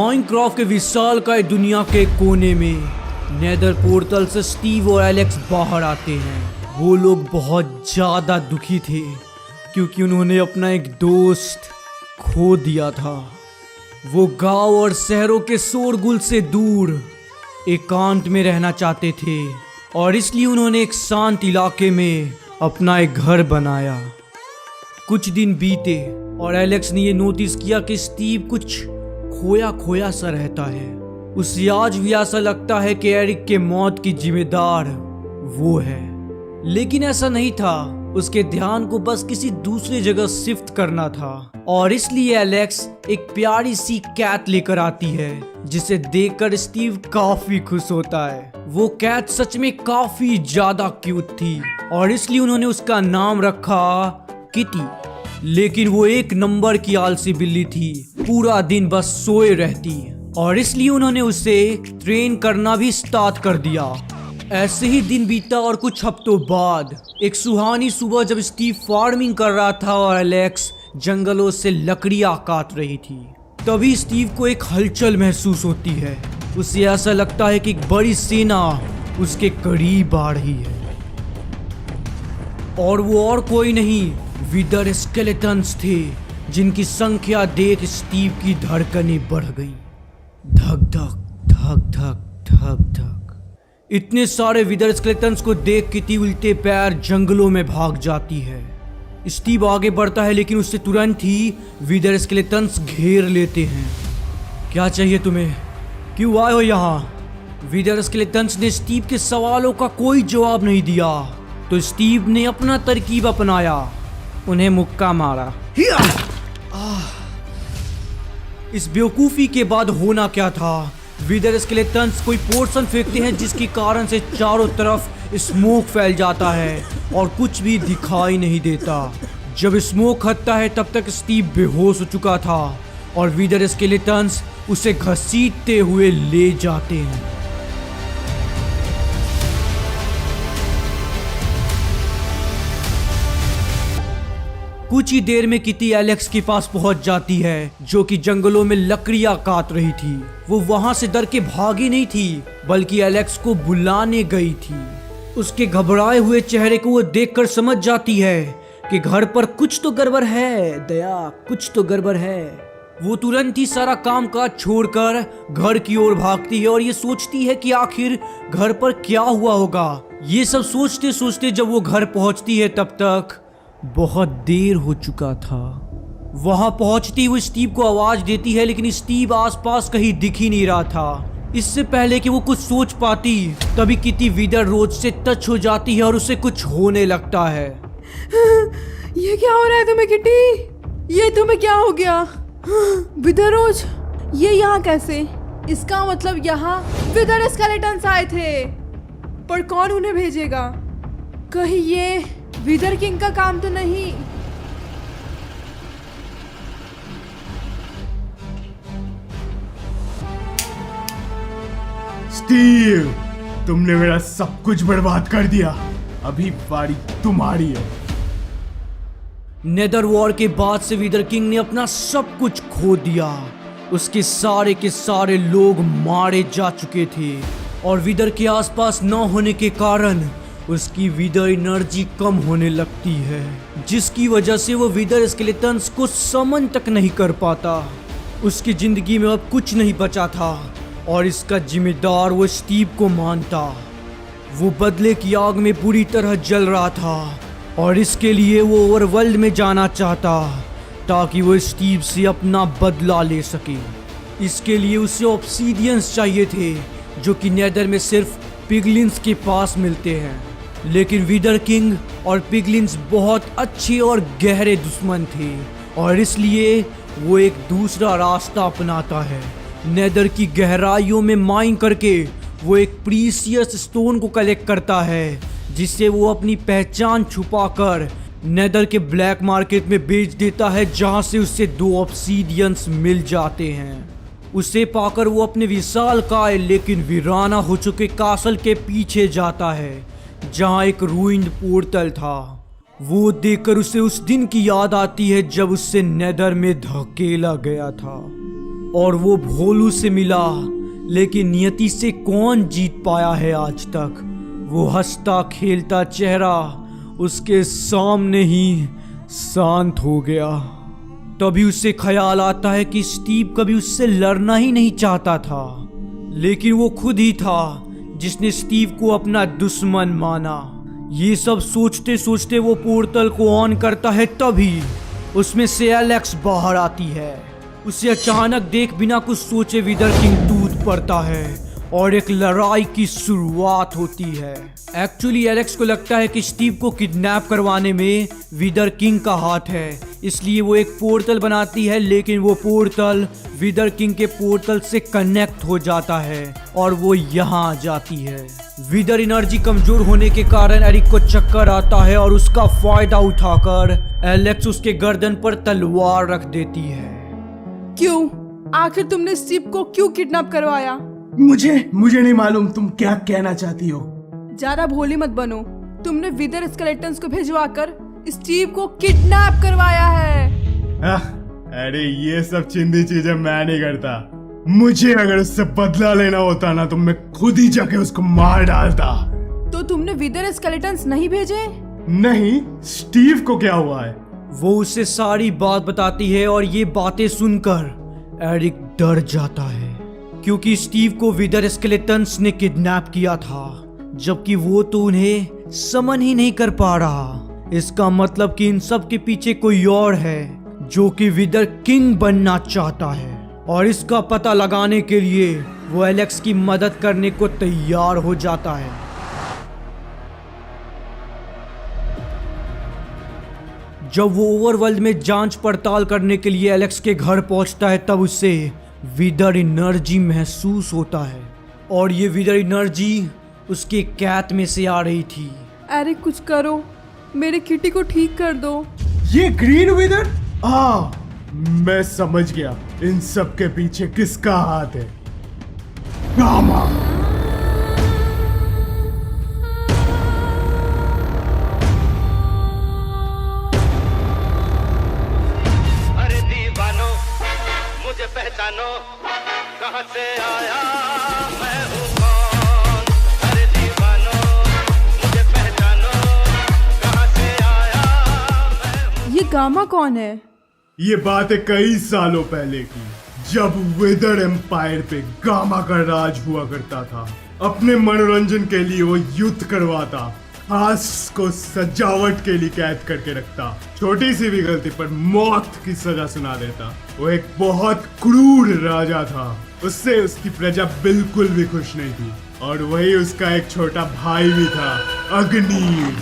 Minecraft के विशालकाय दुनिया के कोने में नेदर पोर्टल से स्टीव और एलेक्स बाहर आते हैं। वो लोग बहुत ज्यादा दुखी थे क्योंकि उन्होंने अपना एक दोस्त खो दिया था। वो गांव और शहरों के शोरगुल से दूर एकांत में रहना चाहते थे और इसलिए उन्होंने एक शांत इलाके में अपना एक घर बनाया। कुछ दिन बीते और एलेक्स ने ये नोटिस किया कि स्टीव कुछ खोया खोया सा रहता है। उसे आज भी ऐसा लगता है कि एरिक के मौत की जिम्मेदार वो है, लेकिन ऐसा नहीं था। उसके ध्यान को बस किसी दूसरी जगह शिफ्ट करना था और इसलिए एलेक्स एक प्यारी सी कैट लेकर आती है जिसे देखकर स्टीव काफी खुश होता है। वो कैट सच में काफी ज्यादा क्यूट थी और इसलिए उन्होंने उसका नाम रखा किटी। लेकिन वो एक नंबर की आलसी बिल्ली थी, पूरा दिन बस सोए रहती और इसलिए उन्होंने उसे ट्रेन करना भी स्टार्ट कर दिया। ऐसे ही दिन बीता और कुछ हफ्तों बाद एक सुहानी सुबह जब स्टीव फार्मिंग कर रहा था और एलेक्स जंगलों से लकड़ियां काट रही थी, तभी स्टीव को एक हलचल महसूस होती है। उसे ऐसा लगता है कि एक बड़ी सेना उसके करीब आ रही है और वो और कोई नहीं, विदर स्केलेटन्स थे जिनकी संख्या देख स्टीव की धड़कनें बढ़ गई। धक धक धक धक धक धक। इतने सारे विदर स्केलेटन्स को देख किटी उल्टे पैर जंगलों में भाग जाती है। स्टीव आगे बढ़ता है लेकिन उससे तुरंत ही विदर स्केलेटन्स घेर लेते हैं। क्या चाहिए तुम्हें? क्यों आए हो यहाँ? विदर स्केलेटन्स ने स्टीव के सवालों का कोई जवाब नहीं दिया तो स्टीव ने अपना तरकीब अपनाया, उन्हें मुक्का मारा। इस बेवकूफी के बाद होना क्या था? विदर स्केलेटन्स कोई पोर्शन फेंकते हैं जिसके कारण से चारों तरफ स्मोक फैल जाता है और कुछ भी दिखाई नहीं देता। जब स्मोक हटता है तब तक स्टीव बेहोश हो चुका था और विदर स्केलेटन्स उसे घसीटते हुए ले जाते हैं। कुछ ही देर में किटी एलेक्स के पास पहुंच जाती है जो कि जंगलों में लकड़ियां काट रही थी। वो वहां से डर के भागी नहीं थी बल्कि एलेक्स को बुलाने गई थी। उसके घबराए हुए चेहरे को वो देखकर समझ जाती है कि घर पर कुछ तो गड़बड़ है, दया कुछ तो गड़बड़ है। वो तुरंत ही सारा काम काज छोड़कर घर की ओर भागती है और ये सोचती है कि आखिर घर पर क्या हुआ होगा। ये सब सोचते सोचते जब वो घर पहुंचती है तब तक बहुत देर हो चुका था। वहां पहुंचती वो स्टीव को आवाज देती है लेकिन स्टीव आसपास कहीं दिख ही नहीं रहा था। इससे पहले कि वो कुछ सोच पाती तभी किटी विदर रोज से टच हो जाती है और उसे कुछ होने लगता है। ये क्या हो रहा है तुम्हें किटी? ये तुम्हें क्या हो गया? विदर रोज ये यहाँ कैसे? इसका मतलब यहाँ विदर स्केलेटन्स आए थे, पर कौन उन्हें भेजेगा? कहीं ये विदर किंग का काम तो नहीं? स्टीव, तुमने मेरा सब कुछ बर्बाद कर दिया। अभी बारी तुम्हारी है। नेदर वॉर के बाद से विदर किंग ने अपना सब कुछ खो दिया। उसके सारे के सारे लोग मारे जा चुके थे और विदर के आसपास न होने के कारण उसकी विदर एनर्जी कम होने लगती है, जिसकी वजह से वो विदर स्केलेटन्स को समन तक नहीं कर पाता। उसकी जिंदगी में अब कुछ नहीं बचा था और इसका जिम्मेदार वो स्टीव को मानता। वो बदले की आग में बुरी तरह जल रहा था और इसके लिए वो ओवरवर्ल्ड में जाना चाहता ताकि वो स्टीव से अपना बदला ले सके। इसके लिए उसे ऑब्सीडियंस चाहिए थे जो कि नेदर में सिर्फ पिगलिन्स के पास मिलते हैं। लेकिन विदर किंग और पिगलिन्स बहुत अच्छे और गहरे दुश्मन थे और इसलिए वो एक दूसरा रास्ता अपनाता है। नेदर की गहराइयों में माइन करके वो एक प्रीशियस स्टोन को कलेक्ट करता है जिससे वो अपनी पहचान छुपाकर नेदर के ब्लैक मार्केट में बेच देता है, जहां से उसे 2 ऑब्सीडियंस मिल जाते हैं। उसे पाकर वो अपने विशालकाय लेकिन वीराना हो चुके कासल के पीछे जाता है जहां एक रूइंड पोर्टल था। वो देखकर उसे उस दिन की याद आती है जब उससे नेदर में धकेला गया था। और वो भोलू से मिला, लेकिन नियति से कौन जीत पाया है आज तक। वो हंसता खेलता चेहरा उसके सामने ही शांत हो गया। तभी उसे ख्याल आता है कि स्टीव कभी उससे लड़ना ही नहीं चाहता था, लेकिन वो खुद ही था जिसने स्टीव को अपना दुश्मन माना। ये सब सोचते सोचते वो पोर्टल को ऑन करता है, तभी उसमें से एलेक्स बाहर आती है। उसे अचानक देख बिना कुछ सोचे विदर किंग टूट पड़ता है और एक लड़ाई की शुरुआत होती है। एक्चुअली एलेक्स को लगता है कि स्टीव को किडनैप करवाने में विदर किंग का हाथ है, इसलिए वो एक पोर्टल बनाती है, लेकिन वो पोर्टल विदर किंग के पोर्टल से कनेक्ट हो जाता है और वो यहाँ आ जाती है। विदर एनर्जी कमजोर होने के कारण एरिक को चक्कर आता है और उसका फायदा उठाकर एलेक्स उसके गर्दन पर तलवार रख देती है। क्यों? आखिर तुमने स्टीव को क्यों किडनैप करवाया? मुझे नहीं मालूम तुम क्या कहना चाहती हो। ज्यादा भोली मत बनो। तुमने विदर स्केलेटन्स को भिजवाकर स्टीव को किडनैप करवाया है। अरे ये सब चिंदी चीजें मैं नहीं करता। मुझे अगर उससे बदला लेना होता ना तो मैं खुद ही जाके उसको मार डालता। तो तुमने विदर स्केलेटन्स नहीं भेजे? नहीं, स्टीव को क्या हुआ है? वो उसे सारी बात बताती है और ये बातें सुनकर एरिक डर जाता है, क्योंकि स्टीव को विदर स्केलेटन्स ने किडनैप किया था, जबकि वो तो उन्हें समन ही नहीं कर पा रहा। इसका मतलब कि इन सब के पीछे कोई और है जो कि विदर किंग बनना चाहता है, और इसका पता लगाने के लिए वो एलेक्स की मदद करने को तैयार हो जाता है। जब वो ओवरवर्ल्ड में जांच पड़ताल करने के लिए एलेक्स के घर पहुंचता है, तब उसे विदर एनर्जी महसूस होता है, और ये विदर एनर्जी उसके कैट में से आ रही थी। अरे कुछ करो, मेरे किटी को ठीक कर दो। ये ग्रीन विदर? मैं समझ गया इन सब के पीछे किसका हाथ है। गामा। अरे दीवानो मुझे पहचानो, कहां से आया मैं हूं कौन। अरे दीवानो मुझे पहचानो, कहां से आया मैं हूं। ये गामा कौन है? ये बात है कई सालों पहले की, जब विदर एम्पायर पे गामा का राज हुआ करता था। अपने मनोरंजन के लिए वो युद्ध करवाता, खास को सजावट के लिए कैद करके रखता, छोटी सी भी गलती पर मौत की सजा सुना देता। वो एक बहुत क्रूर राजा था। उससे उसकी प्रजा बिल्कुल भी खुश नहीं थी, और वही उसका एक छोटा भाई भी था, अग्नि,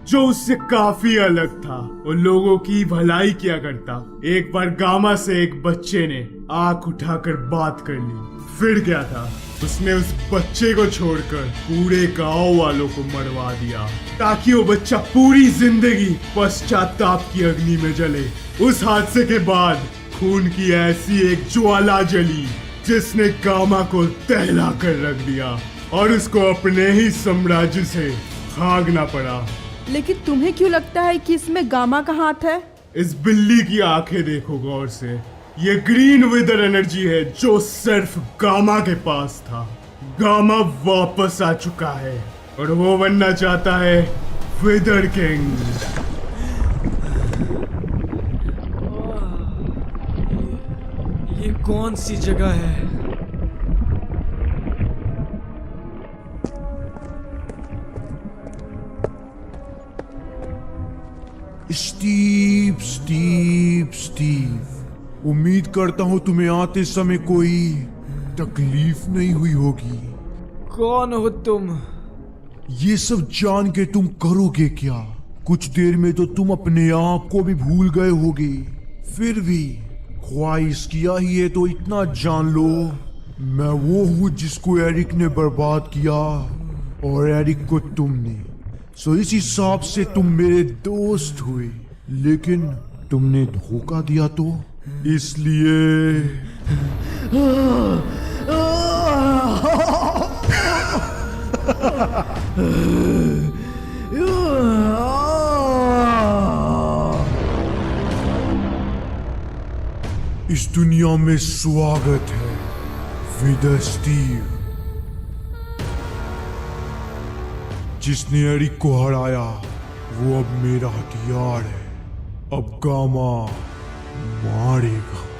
जो उससे काफी अलग था। वो लोगों की भलाई किया करता। एक बार गामा से एक बच्चे ने आंख उठाकर बात कर ली। फिर क्या था, उसने उस बच्चे को छोड़कर पूरे गांव वालों को मरवा दिया, ताकि वो बच्चा पूरी जिंदगी पश्चाताप की अग्नि में जले। उस हादसे के बाद खून की ऐसी एक ज्वाला जली जिसने गामा को दहला कर रख दिया, और उसको अपने ही साम्राज्य से भागना पड़ा। लेकिन तुम्हें क्यों लगता है कि इसमें गामा का हाथ है? इस बिल्ली की आंखें देखो गौर से। ये ग्रीन विदर एनर्जी है जो सिर्फ गामा के पास था। गामा वापस आ चुका है और वो बनना चाहता है विदर किंग। ये कौन सी जगह है? स्टीव स्टीव स्टीव, उम्मीद करता हूं तुम्हें आते समय कोई तकलीफ नहीं हुई होगी। कौन हो तुम? ये सब जान के तुम करोगे क्या? कुछ देर में तो तुम अपने आप को भी भूल गए होगे। फिर भी ख्वाहिश किया ही है तो इतना जान लो, मैं वो हूं जिसको एरिक ने बर्बाद किया, और एरिक को तुमने। सो इस हिसाब से तुम मेरे दोस्त हुए, लेकिन तुमने धोखा दिया तो इसलिए। दुनिया में स्वागत है विदर स्टीव। जिसने एरिक को हराया वो अब मेरा हथियार है। अब गामा मारेगा।